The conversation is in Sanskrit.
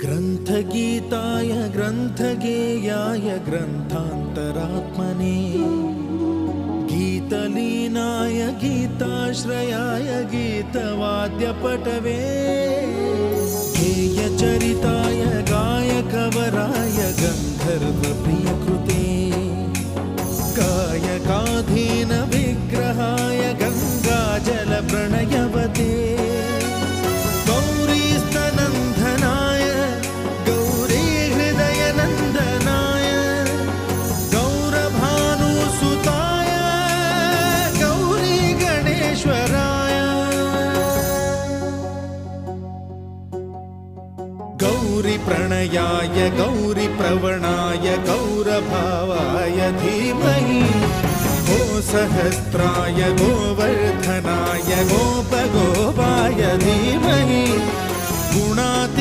ग्रन्थगीताय ग्रन्थगेयाय ग्रन्थान्तरात्मने गीतलीनाय गीताश्रयाय गीतवाद्यपटवे गेयचरिताय गायकवराय गन्धर्वप्रियकृते कायकाधीन विग्रहाय गङ्गाजलप्रणयवते गौरीस्तनन्दनाय गौरीहृदयनन्दनाय गौरभानुसुताय गौरीगणेश्वराय गौरीप्रणयाय गौरीप्रवणाय गौरभावाय धीमहि गोसहस्राय गोवर्धनाय गोपगोपाय धीमहि गुणाति